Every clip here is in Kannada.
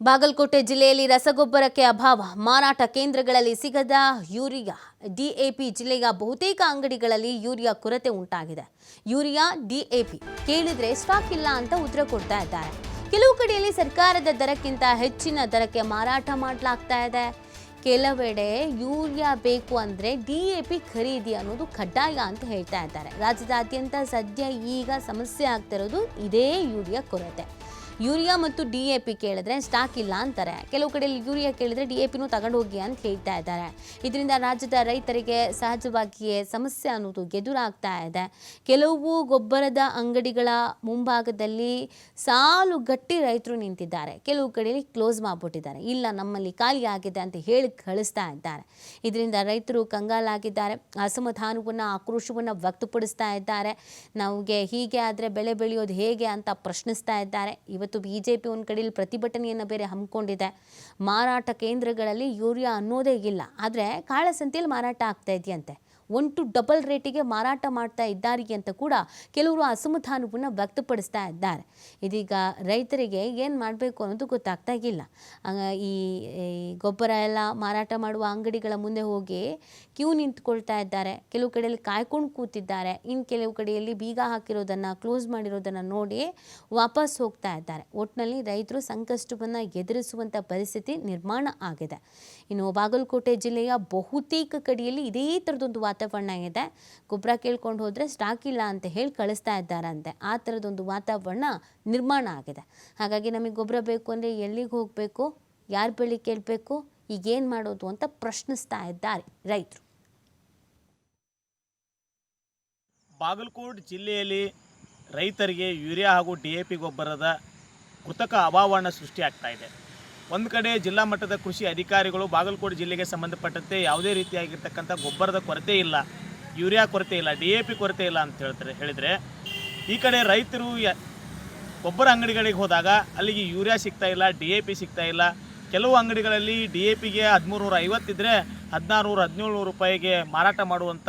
ಬಾಗಲಕೋಟೆ ಜಿಲ್ಲೆಯಲ್ಲಿ ರಸಗೊಬ್ಬರಕ್ಕೆ ಅಭಾವ, ಮಾರಾಟ ಕೇಂದ್ರಗಳಲ್ಲಿ ಸಿಗದ ಯೂರಿಯಾ, ಡಿಎಪಿ ಜಿಲ್ಲೆಯ ಬಹುತೇಕ ಅಂಗಡಿಗಳಲ್ಲಿ ಯೂರಿಯಾ ಕೊರತೆ ಉಂಟಾಗಿದೆ. ಯೂರಿಯಾ, ಡಿಎಪಿ ಕೇಳಿದ್ರೆ ಸ್ಟಾಕ್ ಇಲ್ಲ ಅಂತ ಉತ್ತರ ಕೊಡ್ತಾ ಇದ್ದಾರೆ. ಕೆಲವು ಕಡೆಯಲ್ಲಿ ಸರ್ಕಾರದ ದರಕ್ಕಿಂತ ಹೆಚ್ಚಿನ ದರಕ್ಕೆ ಮಾರಾಟ ಮಾಡಲಾಗ್ತಾ ಇದೆ. ಕೆಲವೆಡೆ ಯೂರಿಯಾ ಬೇಕು ಅಂದ್ರೆ ಡಿಎಪಿ ಖರೀದಿ ಅನ್ನೋದು ಕಡ್ಡಾಯ ಅಂತ ಹೇಳ್ತಾ ಇದ್ದಾರೆ. ರಾಜ್ಯದಾದ್ಯಂತ ಸದ್ಯ ಈಗ ಸಮಸ್ಯೆ ಆಗ್ತಿರೋದು ಇದೇ ಯೂರಿಯಾ ಕೊರತೆ. ಯೂರಿಯಾ ಮತ್ತು ಡಿಎಪಿ ಕೇಳಿದ್ರೆ ಸ್ಟಾಕ್ ಇಲ್ಲ ಅಂತಾರೆ. ಕೆಲವು ಕಡೆಯಲ್ಲಿ ಯೂರಿಯಾ ಕೇಳಿದ್ರೆ ಡಿಎಪಿನೂ ತಗೊಂಡು ಹೋಗಿ ಅಂತ ಹೇಳ್ತಾ ಇದ್ದಾರೆ. ಇದರಿಂದ ರಾಜ್ಯದ ರೈತರಿಗೆ ಸಹಜವಾಗಿಯೇ ಸಮಸ್ಯೆ ಅನ್ನೋದು ಎದುರಾಗ್ತಾ ಇದೆ. ಕೆಲವು ಗೊಬ್ಬರದ ಅಂಗಡಿಗಳ ಮುಂಭಾಗದಲ್ಲಿ ಸಾಲು ಗಟ್ಟಿ ರೈತರು ನಿಂತಿದ್ದಾರೆ. ಕೆಲವು ಕಡೆಯಲ್ಲಿ ಕ್ಲೋಸ್ ಮಾಡಿಬಿಟ್ಟಿದ್ದಾರೆ. ಇಲ್ಲ, ನಮ್ಮಲ್ಲಿ ಖಾಲಿ ಆಗಿದೆ ಅಂತ ಹೇಳಿ ಕಳಿಸ್ತಾ ಇದ್ದಾರೆ. ಇದರಿಂದ ರೈತರು ಕಂಗಾಲಾಗಿದ್ದಾರೆ. ಅಸಮಾಧಾನವನ್ನು, ಆಕ್ರೋಶವನ್ನು ವ್ಯಕ್ತಪಡಿಸ್ತಾ ಇದ್ದಾರೆ. ನಮಗೆ ಹೀಗೆ ಆದರೆ ಬೆಳೆ ಬೆಳೆಯೋದು ಹೇಗೆ ಅಂತ ಪ್ರಶ್ನಿಸ್ತಾ ಇದ್ದಾರೆ. ಇವತ್ತು ಬಿಜೆಪಿ ಒಂದು ಕಡೆಯಲ್ಲಿ ಪ್ರತಿಭಟನೆಯನ್ನು ಬೇರೆ ಹಮ್ಮಿಕೊಂಡಿದೆ. ಮಾರಾಟ ಕೇಂದ್ರಗಳಲ್ಲಿ ಯೂರಿಯಾ ಅನ್ನೋದೇ ಇಲ್ಲ, ಆದರೆ ಕಾಳಸಂತೆಯಲ್ಲಿ ಮಾರಾಟ ಆಗ್ತಾ ಇದೆಯಂತೆ. 1 to ಡಬಲ್ ರೇಟಿಗೆ ಮಾರಾಟ ಮಾಡ್ತಾ ಇದ್ದಾರೆ ಅಂತ ಕೂಡ ಕೆಲವರು ಅಸಮಾಧಾನವನ್ನು ವ್ಯಕ್ತಪಡಿಸ್ತಾ ಇದ್ದಾರೆ. ಇದೀಗ ರೈತರಿಗೆ ಏನು ಮಾಡಬೇಕು ಅನ್ನೋದು ಗೊತ್ತಾಗ್ತಾ ಇಲ್ಲ. ಈ ಗೊಬ್ಬರ ಎಲ್ಲ ಮಾರಾಟ ಮಾಡುವ ಅಂಗಡಿಗಳ ಮುಂದೆ ಹೋಗಿ ಕ್ಯೂ ನಿಂತ್ಕೊಳ್ತಾ ಇದ್ದಾರೆ. ಕೆಲವು ಕಡೆಯಲ್ಲಿ ಕಾಯ್ಕೊಂಡು ಕೂತಿದ್ದಾರೆ. ಇನ್ನು ಕೆಲವು ಕಡೆಯಲ್ಲಿ ಬೀಗ ಹಾಕಿರೋದನ್ನು, ಕ್ಲೋಸ್ ಮಾಡಿರೋದನ್ನು ನೋಡಿ ವಾಪಸ್ ಹೋಗ್ತಾ ಇದ್ದಾರೆ. ಒಟ್ಟಿನಲ್ಲಿ ರೈತರು ಸಂಕಷ್ಟವನ್ನು ಎದುರಿಸುವಂಥ ಪರಿಸ್ಥಿತಿ ನಿರ್ಮಾಣ ಆಗಿದೆ. ಇನ್ನು ಬಾಗಲಕೋಟೆ ಜಿಲ್ಲೆಯ ಬಹುತೇಕ ಕಡೆಯಲ್ಲಿ ಇದೇ ಥರದೊಂದು ವಾತಾವರಣ ಇದೆ. ಗೊಬ್ಬರ ಕೇಳ್ಕೊಂಡು ಹೋದರೆ ಸ್ಟಾಕ್ ಇಲ್ಲ ಅಂತ ಹೇಳಿ ಕಳಿಸ್ತಾ ಇದ್ದಾರಂತೆ. ಆ ಥರದೊಂದು ವಾತಾವರಣ ನಿರ್ಮಾಣ ಆಗಿದೆ. ಹಾಗಾಗಿ ನಮಗೆ ಗೊಬ್ಬರ ಬೇಕು ಅಂದರೆ ಎಲ್ಲಿಗೆ ಹೋಗಬೇಕು, ಯಾರ ಬಳಿ ಕೇಳಬೇಕು, ಈಗೇನು ಮಾಡೋದು ಅಂತ ಪ್ರಶ್ನಿಸ್ತಾ ಇದ್ದಾರೆ ರೈತರು. ಬಾಗಲಕೋಟೆ ಜಿಲ್ಲೆಯಲ್ಲಿ ರೈತರಿಗೆ ಯೂರಿಯಾ ಹಾಗೂ ಡಿಎಪಿ ಗೊಬ್ಬರದ ಕೃತಕ ಅಭಾವವನ್ನು ಸೃಷ್ಟಿಯಾಗ್ತಾ ಇದೆ. ಒಂದು ಕಡೆ ಜಿಲ್ಲಾ ಮಟ್ಟದ ಕೃಷಿ ಅಧಿಕಾರಿಗಳು ಬಾಗಲಕೋಟೆ ಜಿಲ್ಲೆಗೆ ಸಂಬಂಧಪಟ್ಟಂತೆ ಯಾವುದೇ ರೀತಿಯಾಗಿರ್ತಕ್ಕಂಥ ಗೊಬ್ಬರದ ಕೊರತೆ ಇಲ್ಲ, ಯೂರಿಯಾ ಕೊರತೆ ಇಲ್ಲ, ಡಿಎಪಿ ಕೊರತೆ ಇಲ್ಲ ಅಂತ ಹೇಳಿದರೆ, ಈ ಕಡೆ ರೈತರು ಗೊಬ್ಬರ ಅಂಗಡಿಗಳಿಗೆ ಹೋದಾಗ ಅಲ್ಲಿಗೆ ಯೂರಿಯಾ ಸಿಗ್ತಾ ಇಲ್ಲ, ಡಿಎಪಿ ಸಿಗ್ತಾ ಇಲ್ಲ. ಕೆಲವು ಅಂಗಡಿಗಳಲ್ಲಿ ಡಿಎಪಿಗೆ 1350 ಇದ್ದರೆ 1600-1700 ರೂಪಾಯಿಗೆ ಮಾರಾಟ ಮಾಡುವಂಥ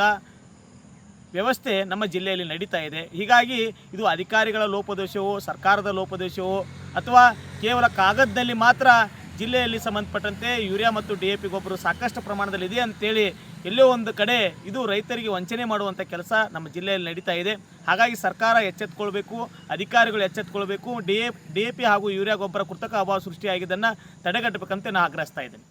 ವ್ಯವಸ್ಥೆ ನಮ್ಮ ಜಿಲ್ಲೆಯಲ್ಲಿ ನಡೀತಾ ಇದೆ. ಹೀಗಾಗಿ ಇದು ಅಧಿಕಾರಿಗಳ ಲೋಪದೋಷವೋ, ಸರ್ಕಾರದ ಲೋಪದೋಷವೋ, ಅಥವಾ ಕೇವಲ ಕಾಗದದಲ್ಲಿ ಮಾತ್ರ ಜಿಲ್ಲೆಯಲ್ಲಿ ಸಂಬಂಧಪಟ್ಟಂತೆ ಯೂರಿಯಾ ಮತ್ತು ಡಿಎಪಿ ಗೊಬ್ಬರ ಸಾಕಷ್ಟು ಪ್ರಮಾಣದಲ್ಲಿ ಇದೆ ಅಂತೇಳಿ ಎಲ್ಲೋ ಒಂದು ಕಡೆ ಇದು ರೈತರಿಗೆ ವಂಚನೆ ಮಾಡುವಂಥ ಕೆಲಸ ನಮ್ಮ ಜಿಲ್ಲೆಯಲ್ಲಿ ನಡೀತಾ ಇದೆ. ಹಾಗಾಗಿ ಸರ್ಕಾರ ಎಚ್ಚೆತ್ತುಕೊಳ್ಬೇಕು, ಅಧಿಕಾರಿಗಳು ಎಚ್ಚೆತ್ತುಕೊಳ್ಬೇಕು. ಡಿಎಪಿ ಹಾಗೂ ಯೂರಿಯಾ ಗೊಬ್ಬರ ಕೃತಕ ಅಭಾವ ಸೃಷ್ಟಿಯಾಗಿದ್ದನ್ನು ತಡೆಗಟ್ಟಬೇಕಂತ ನಾನು ಆಗ್ರಹಿಸ್ತಾ ಇದ್ದೇನೆ.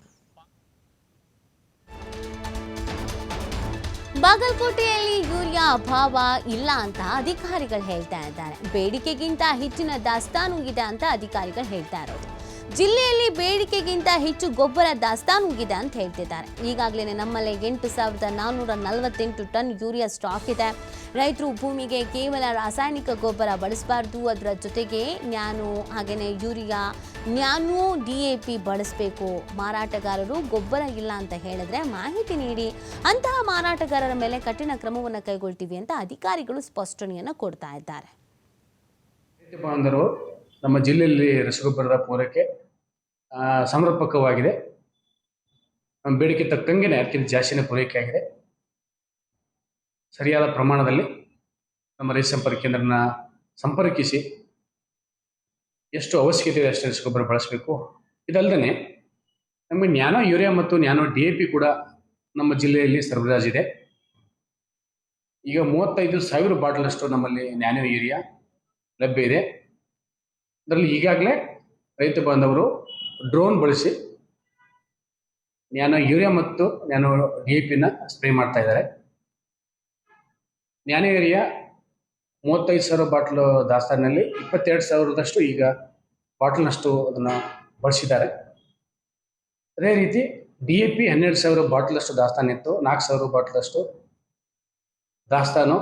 ಬಾಗಲಕೋಟೆಯಲ್ಲಿ ಯೂರಿಯಾ ಅಭಾವ ಇಲ್ಲ ಅಂತ ಅಧಿಕಾರಿಗಳು ಹೇಳ್ತಾ ಇದ್ದಾರೆ. ಬೇಡಿಕೆಗಿಂತ ಹೆಚ್ಚಿನ ದಾಸ್ತಾನು ಇದೆ ಅಂತ ಅಧಿಕಾರಿಗಳು ಹೇಳ್ತಾ ಇರೋದು. ಜಿಲ್ಲೆಯಲ್ಲಿ ಬೇಡಿಕೆಗಿಂತ ಹೆಚ್ಚು ಗೊಬ್ಬರ ದಾಸ್ತಾನು ಇದೆ ಅಂತ ಹೇಳ್ತಿದ್ದಾರೆ. ಈಗಾಗಲೇ ನಮ್ಮಲ್ಲಿ 8448 ಟನ್ ಯೂರಿಯಾ ಸ್ಟಾಕ್ ಇದೆ. ರೈತರು ಭೂಮಿಗೆ ಕೇವಲ ರಾಸಾಯನಿಕ ಗೊಬ್ಬರ ಬಳಸಬಾರ್ದು, ಅದರ ಜೊತೆಗೆ ಹಾಗೆಯೇ ಯೂರಿಯಾ, ಡಿಎಪಿ ಬಳಸಬೇಕು. ಮಾರಾಟಗಾರರು ಗೊಬ್ಬರ ಇಲ್ಲ ಅಂತ ಹೇಳಿದ್ರೆ ಮಾಹಿತಿ ನೀಡಿ, ಅಂತಹ ಮಾರಾಟಗಾರರ ಮೇಲೆ ಕಠಿಣ ಕ್ರಮವನ್ನು ಕೈಗೊಳ್ತೀವಿ ಅಂತ ಅಧಿಕಾರಿಗಳು ಸ್ಪಷ್ಟನೆಯನ್ನು ಕೊಡ್ತಾ ಇದ್ದಾರೆ. ನಮ್ಮ ಜಿಲ್ಲೆಯಲ್ಲಿ ರಸಗೊಬ್ಬರದ ಪೂರೈಕೆ ಸಮರ್ಪಕವಾಗಿದೆ. ನಮ್ಮ ಬೇಡಿಕೆ ತಕ್ಕಂಗೆ ಅದಕ್ಕಿಂತ ಜಾಸ್ತಿನೇ ಪೂರೈಕೆ ಆಗಿದೆ. ಸರಿಯಾದ ಪ್ರಮಾಣದಲ್ಲಿ ನಮ್ಮ ರೈತ ಸಂಪರ್ಕ ಕೇಂದ್ರನ ಸಂಪರ್ಕಿಸಿ ಎಷ್ಟು ಅವಶ್ಯಕತೆ ಇದೆ ಅಷ್ಟು ರಸಗೊಬ್ಬರ ಬಳಸಬೇಕು. ಇದಲ್ಲದೆ ನಮಗೆ ನ್ಯಾನೋ ಯೂರಿಯಾ ಮತ್ತು ನ್ಯಾನೋ ಡಿಎಪಿ ಕೂಡ ನಮ್ಮ ಜಿಲ್ಲೆಯಲ್ಲಿ ಸರಬರಾಜಿದೆ. ಈಗ 35,000 ಬಾಟಲಷ್ಟು ನಮ್ಮಲ್ಲಿ ನ್ಯಾನೋ ಯೂರಿಯಾ ಲಭ್ಯ ಇದೆ. ಅದರಲ್ಲಿ ಈಗಾಗಲೇ ರೈತ ಬಾಂಧವರು ಡ್ರೋನ್ ಬಳಸಿ ನ್ಯಾನೋ ಯೂರಿಯಾ ಮತ್ತು ನ್ಯಾನೋ ಡಿಎಪಿನ ಸ್ಪ್ರೇ ಮಾಡ್ತಾ ಇದ್ದಾರೆ. ನ್ಯಾನೋ ಯೂರಿಯಾ 35,000 ಬಾಟ್ಲು ದಾಸ್ತಾನಿನಲ್ಲಿ 22,000ದಷ್ಟು ಈಗ ಬಾಟ್ಲ್ನಷ್ಟು ಅದನ್ನು ಬಳಸಿದ್ದಾರೆ. ಅದೇ ರೀತಿ ಡಿಎಪಿ 12,000 ಬಾಟ್ಲಷ್ಟು ದಾಸ್ತಾನಿತ್ತು. 4,000 ಬಾಟ್ಲಷ್ಟು ದಾಸ್ತಾನು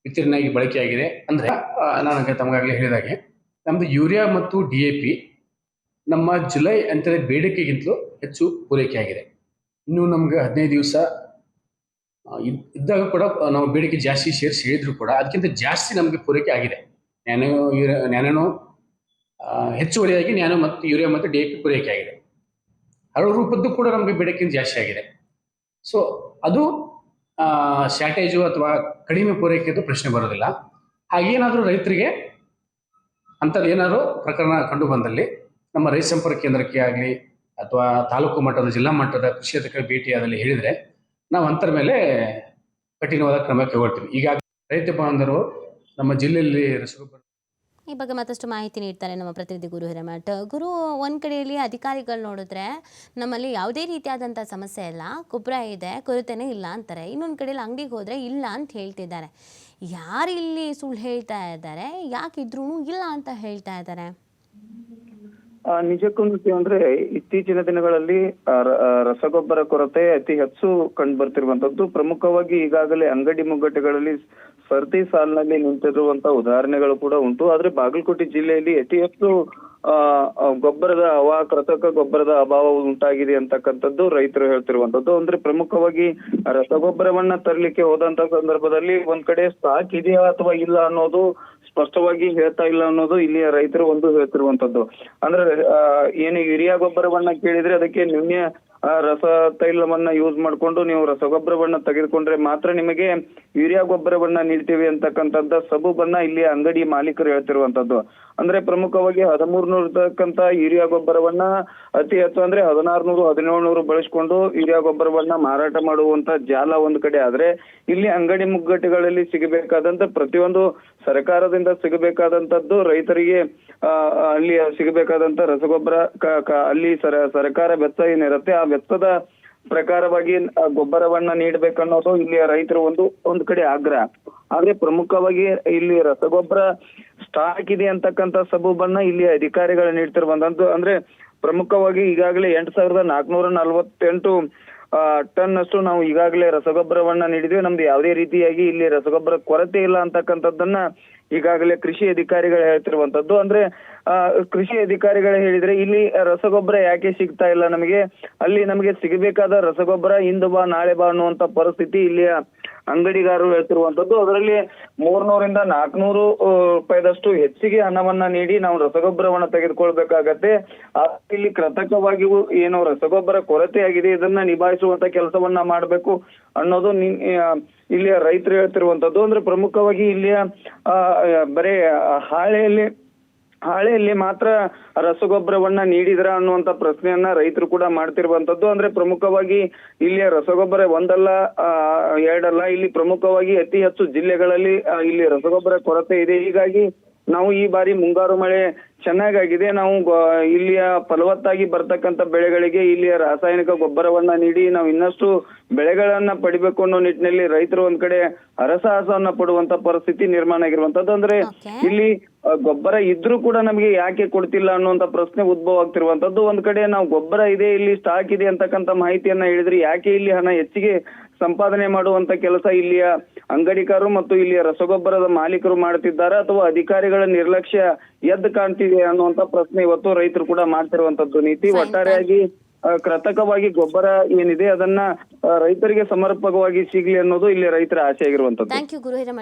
ವಿತರಣೆಯಾಗಿ ಬಳಕೆಯಾಗಿದೆ. ಅಂದರೆ ನಾನು ತಮಗಾಗಲೇ ಹೇಳಿದಾಗೆ ನಮ್ಮದು ಯೂರಿಯಾ ಮತ್ತು ಡಿಎಪಿ ನಮ್ಮ ಜುಲೈ ಅಂತ್ಯದ ಬೇಡಿಕೆಗಿಂತಲೂ ಹೆಚ್ಚು ಪೂರೈಕೆ ಆಗಿದೆ. ಇನ್ನು ನಮ್ಗೆ 15 ದಿವಸ ಇದ್ದಾಗ ಕೂಡ ನಾವು ಬೇಡಿಕೆ ಜಾಸ್ತಿ ಸೇರಿಸಿ ಹೇಳಿದ್ರು ಕೂಡ ಅದಕ್ಕಿಂತ ಜಾಸ್ತಿ ನಮಗೆ ಪೂರೈಕೆ ಆಗಿದೆ. ನ್ಯಾನೋ ಹೆಚ್ಚುವರಿಯಾಗಿ ನ್ಯಾನೋ ಮತ್ತು ಯೂರಿಯಾ ಮತ್ತು ಡಿಎಪಿ ಪೂರೈಕೆ ಆಗಿದೆ. ಹರಳು ರೂಪದ್ದು ಕೂಡ ನಮಗೆ ಬೇಡಿಕೆಯಿಂದ ಜಾಸ್ತಿ ಆಗಿದೆ. ಸೊ ಅದು ಶಾರ್ಟೇಜು ಅಥವಾ ಕಡಿಮೆ ಪೂರೈಕೆದು ಪ್ರಶ್ನೆ ಬರೋದಿಲ್ಲ. ಹಾಗೇನಾದರೂ ರೈತರಿಗೆ ಅಂಥದ್ದು ಏನಾದರೂ ಪ್ರಕರಣ ಕಂಡು ಬಂದಲ್ಲಿ ನಮ್ಮ ರೈತ ಸಂಪರ್ಕ ಕೇಂದ್ರಕ್ಕೆ ಆಗಲಿ ಅಥವಾ ತಾಲೂಕು ಮಟ್ಟದ ಜಿಲ್ಲಾ ಮಟ್ಟದ ಕೃಷಿ ಅಧಿಕಾರಿ ಭೇಟಿಯಾದಲ್ಲಿ ಹೇಳಿದರೆ ನಾವು ಅಂತರ ಮೇಲೆ ಕಠಿಣವಾದ ಕ್ರಮ ಕೈಗೊಳ್ತೀವಿ. ಈಗಾಗಲೇ ರೈತ ಬಾಂಧವರು ನಮ್ಮ ಜಿಲ್ಲೆಯಲ್ಲಿ ರಸಗೊಬ್ಬರ ಈ ಬಗ್ಗೆ ಮತ್ತಷ್ಟು ಮಾಹಿತಿ ನೀಡ್ತಾರೆ ನಮ್ಮ ಪ್ರತಿನಿಧಿ ಗುರು ಹಿರೇಮಠ್. ಗುರು, ಒಂದು ಕಡೆಯಲ್ಲಿ ಅಧಿಕಾರಿಗಳು ನೋಡಿದ್ರೆ ನಮ್ಮಲ್ಲಿ ಯಾವುದೇ ರೀತಿಯಾದಂಥ ಸಮಸ್ಯೆ ಇಲ್ಲ, ಗೊಬ್ಬರ ಇದೆ, ಕೊರತೆನೇ ಇಲ್ಲ ಅಂತಾರೆ. ಇನ್ನೊಂದು ಕಡೆಯಲ್ಲಿ ಅಂಗಡಿಗೆ ಹೋದರೆ ಇಲ್ಲ ಅಂತ ಹೇಳ್ತಿದ್ದಾರೆ. ಯಾರು ಇಲ್ಲಿ ಸುಳ್ಳು ಹೇಳ್ತಾ ಇದ್ದಾರೆ? ಯಾಕಿದ್ರೂ ಇಲ್ಲ ಅಂತ ಹೇಳ್ತಾ ಇದ್ದಾರೆ? ನಿಜಕ್ಕೂ ಅಂದ್ರೆ ಇತ್ತೀಚಿನ ದಿನಗಳಲ್ಲಿ ರಸಗೊಬ್ಬರ ಕೊರತೆ ಅತಿ ಹೆಚ್ಚು ಕಂಡು ಬರ್ತಿರುವಂತದ್ದು. ಪ್ರಮುಖವಾಗಿ ಈಗಾಗಲೇ ಅಂಗಡಿ ಮುಗ್ಗಟ್ಟುಗಳಲ್ಲಿ ಸರತಿ ಸಾಲಿನಲ್ಲಿ ನಿಂತಿರುವಂತಹ ಉದಾಹರಣೆಗಳು ಕೂಡ ಉಂಟು. ಆದ್ರೆ ಬಾಗಲಕೋಟೆ ಜಿಲ್ಲೆಯಲ್ಲಿ ಅತಿ ಹೆಚ್ಚು ಕೃತಕ ಗೊಬ್ಬರದ ಅಭಾವ ಉಂಟಾಗಿದೆ ಅಂತಕ್ಕಂಥದ್ದು ರೈತರು ಹೇಳ್ತಿರುವಂತದ್ದು. ಅಂದ್ರೆ ಪ್ರಮುಖವಾಗಿ ರಸಗೊಬ್ಬರವನ್ನ ತರಲಿಕ್ಕೆ ಹೋದಂತ ಸಂದರ್ಭದಲ್ಲಿ ಒಂದ್ ಕಡೆ ಸ್ಟಾಕ್ ಇದೆಯಾ ಅಥವಾ ಇಲ್ಲ ಅನ್ನೋದು ಸ್ಪಷ್ಟವಾಗಿ ಹೇಳ್ತಾ ಇಲ್ಲ ಅನ್ನೋದು ಇಲ್ಲಿಯ ರೈತರು ಒಂದು ಹೇಳ್ತಿರುವಂತದ್ದು. ಅಂದ್ರೆ ಏನು ಯೂರಿಯಾ ಗೊಬ್ಬರವನ್ನ ಕೇಳಿದ್ರೆ ಅದಕ್ಕೆ ನ್ಯೂನ್ಯ ರಸ ತೈಲವನ್ನ ಯೂಸ್ ಮಾಡ್ಕೊಂಡು ನೀವು ರಸಗೊಬ್ಬರವನ್ನ ತೆಗೆದುಕೊಂಡ್ರೆ ಮಾತ್ರ ನಿಮಗೆ ಯೂರಿಯಾ ಗೊಬ್ಬರವನ್ನ ನೀಡ್ತೀವಿ ಅಂತಕ್ಕಂಥದ್ದ ಸಬೂಬನ್ನ ಇಲ್ಲಿ ಅಂಗಡಿ ಮಾಲೀಕರು ಹೇಳ್ತಿರುವಂತದ್ದು. ಅಂದ್ರೆ ಪ್ರಮುಖವಾಗಿ 1300 ಇರ್ತಕ್ಕಂತ ಯೂರಿಯಾ ಗೊಬ್ಬರವನ್ನ ಅತಿ ಹೆಚ್ಚು ಅಂದ್ರೆ 1600 1700 ಬಳಸ್ಕೊಂಡು ಯೂರಿಯಾ ಗೊಬ್ಬರವನ್ನ ಮಾರಾಟ ಮಾಡುವಂತ ಜಾಲ ಒಂದ್ ಕಡೆ ಆದ್ರೆ, ಇಲ್ಲಿ ಅಂಗಡಿ ಮುಗ್ಗಟ್ಟುಗಳಲ್ಲಿ ಸಿಗಬೇಕಾದಂತ ಪ್ರತಿಯೊಂದು ಸರ್ಕಾರದಿಂದ ಸಿಗಬೇಕಾದಂತದ್ದು ರೈತರಿಗೆ ಅಲ್ಲಿ ಸಿಗಬೇಕಾದಂತ ರಸಗೊಬ್ಬರ ಅಲ್ಲಿ ಸರ್ಕಾರ ವೆಚ್ಚ ಏನಿರುತ್ತೆ ಆ ವೆಚ್ಚದ ಪ್ರಕಾರವಾಗಿ ಗೊಬ್ಬರವನ್ನ ನೀಡಬೇಕನ್ನೋದು ಇಲ್ಲಿಯ ರೈತರು ಒಂದು ಕಡೆ ಆಗ್ರಹ. ಆದ್ರೆ ಪ್ರಮುಖವಾಗಿ ಇಲ್ಲಿ ರಸಗೊಬ್ಬರ ಸ್ಟಾಕ್ ಇದೆ ಅಂತಕ್ಕಂಥ ಸಬೂಬನ್ನ ಇಲ್ಲಿ ಅಧಿಕಾರಿಗಳು ನೀಡ್ತಿರುವಂತದ್ದು. ಅಂದ್ರೆ ಪ್ರಮುಖವಾಗಿ ಈಗಾಗಲೇ 8448 ಟನ್ ಅಷ್ಟು ನಾವು ಈಗಾಗಲೇ ರಸಗೊಬ್ಬರವನ್ನ ನೀಡಿದ್ವಿ. ನಮ್ದು ಯಾವುದೇ ರೀತಿಯಾಗಿ ಇಲ್ಲಿ ರಸಗೊಬ್ಬರ ಕೊರತೆ ಇಲ್ಲ ಅಂತಕ್ಕಂಥದ್ದನ್ನ ಈಗಾಗಲೇ ಕೃಷಿ ಅಧಿಕಾರಿಗಳು ಹೇಳ್ತಿರುವಂತದ್ದು. ಅಂದ್ರೆ ಕೃಷಿ ಅಧಿಕಾರಿಗಳು ಹೇಳಿದ್ರೆ ಇಲ್ಲಿ ರಸಗೊಬ್ಬರ ಯಾಕೆ ಸಿಗ್ತಾ ಇಲ್ಲ ನಮಗೆ, ಅಲ್ಲಿ ನಮಗೆ ಸಿಗಬೇಕಾದ ರಸಗೊಬ್ಬರ ಇಂದು ಬಾ ನಾಳೆ ಬಾ ಅನ್ನುವಂತ ಪರಿಸ್ಥಿತಿ ಇಲ್ಲಿಯ ಅಂಗಡಿಗಾರರು ಹೇಳ್ತಿರುವಂತದ್ದು. ಅದರಲ್ಲಿ 300 ರಿಂದ 400 ರೂಪಾಯಿದಷ್ಟು ಹೆಚ್ಚಿಗೆ ಹಣವನ್ನ ನೀಡಿ ನಾವು ರಸಗೊಬ್ಬರವನ್ನ ತೆಗೆದುಕೊಳ್ಬೇಕಾಗತ್ತೆ. ಇಲ್ಲಿ ಕೃತಕವಾಗಿಯೂ ಏನು ರಸಗೊಬ್ಬರ ಕೊರತೆ ಆಗಿದೆ ಇದನ್ನ ನಿಭಾಯಿಸುವಂತ ಕೆಲಸವನ್ನ ಮಾಡ್ಬೇಕು ಅನ್ನೋದು ಇಲ್ಲಿಯ ರೈತರು ಹೇಳ್ತಿರುವಂತದ್ದು. ಅಂದ್ರೆ ಪ್ರಮುಖವಾಗಿ ಇಲ್ಲಿಯ ಬರೇ ಹಾಳೆಯಲ್ಲಿ ಮಾತ್ರ ರಸಗೊಬ್ಬರವನ್ನ ನೀಡಿದ್ರ ಅನ್ನುವಂತ ಪ್ರಶ್ನೆಯನ್ನ ರೈತರು ಕೂಡ ಮಾಡ್ತಿರುವಂತದ್ದು. ಅಂದ್ರೆ ಪ್ರಮುಖವಾಗಿ ಇಲ್ಲಿಯ ರಸಗೊಬ್ಬರ ಒಂದಲ್ಲ ಎರಡಲ್ಲ, ಇಲ್ಲಿ ಪ್ರಮುಖವಾಗಿ ಅತಿ ಹೆಚ್ಚು ಜಿಲ್ಲೆಗಳಲ್ಲಿ ಇಲ್ಲಿ ರಸಗೊಬ್ಬರ ಕೊರತೆ ಇದೆ. ಹೀಗಾಗಿ ನಾವು ಈ ಬಾರಿ ಮುಂಗಾರು ಮಳೆ ಚೆನ್ನಾಗಿದೆ, ನಾವು ಇಲ್ಲಿಯ ಫಲವತ್ತಾಗಿ ಬರ್ತಕ್ಕಂಥ ಬೆಳೆಗಳಿಗೆ ಇಲ್ಲಿಯ ರಾಸಾಯನಿಕ ಗೊಬ್ಬರವನ್ನ ನೀಡಿ ನಾವು ಇನ್ನಷ್ಟು ಬೆಳೆಗಳನ್ನ ಪಡಿಬೇಕು ಅನ್ನೋ ನಿಟ್ಟಿನಲ್ಲಿ ರೈತರು ಒಂದ್ ಕಡೆ ಹರಸಾಹಸವನ್ನ ಪಡುವಂತ ಪರಿಸ್ಥಿತಿ ನಿರ್ಮಾಣ ಆಗಿರುವಂತದ್ದು. ಅಂದ್ರೆ ಇಲ್ಲಿ ಗೊಬ್ಬರ ಇದ್ರೂ ಕೂಡ ನಮಗೆ ಯಾಕೆ ಕೊಡ್ತಿಲ್ಲ ಅನ್ನುವಂತ ಪ್ರಶ್ನೆ ಉದ್ಭವ ಆಗ್ತಿರುವಂತದ್ದು. ಒಂದ್ ಕಡೆ ನಾವು ಗೊಬ್ಬರ ಇದೆ, ಇಲ್ಲಿ ಸ್ಟಾಕ್ ಇದೆ ಅಂತಕ್ಕಂಥ ಮಾಹಿತಿಯನ್ನ ಹೇಳಿದ್ರೆ ಯಾಕೆ ಇಲ್ಲಿ ಹಣ ಹೆಚ್ಚಿಗೆ ಸಂಪಾದನೆ ಮಾಡುವಂತ ಕೆಲಸ ಇಲ್ಲಿಯ ಅಂಗಡಿಕಾರರು ಮತ್ತು ಇಲ್ಲಿಯ ರಸಗೊಬ್ಬರದ ಮಾಲೀಕರು ಮಾಡ್ತಿದ್ದಾರೆ ಅಥವಾ ಅಧಿಕಾರಿಗಳ ನಿರ್ಲಕ್ಷ್ಯ ಎದ್ದು ಕಾಣ್ತಿದೆ ಅನ್ನುವಂತ ಪ್ರಶ್ನೆ ಇವತ್ತು ರೈತರು ಕೂಡ ಮಾಡ್ತಿರುವಂತದ್ದು. ನೀತಿ ಒಟ್ಟಾರೆಯಾಗಿ ಕೃತಕವಾಗಿ ಗೊಬ್ಬರ ಏನಿದೆ ಅದನ್ನ ರೈತರಿಗೆ ಸಮರ್ಪಕವಾಗಿ ಸಿಗ್ಲಿ ಅನ್ನೋದು ಇಲ್ಲಿ ರೈತರ ಆಸೆ ಆಗಿರುವಂತದ್ದು. Thank you Guru Hiremath.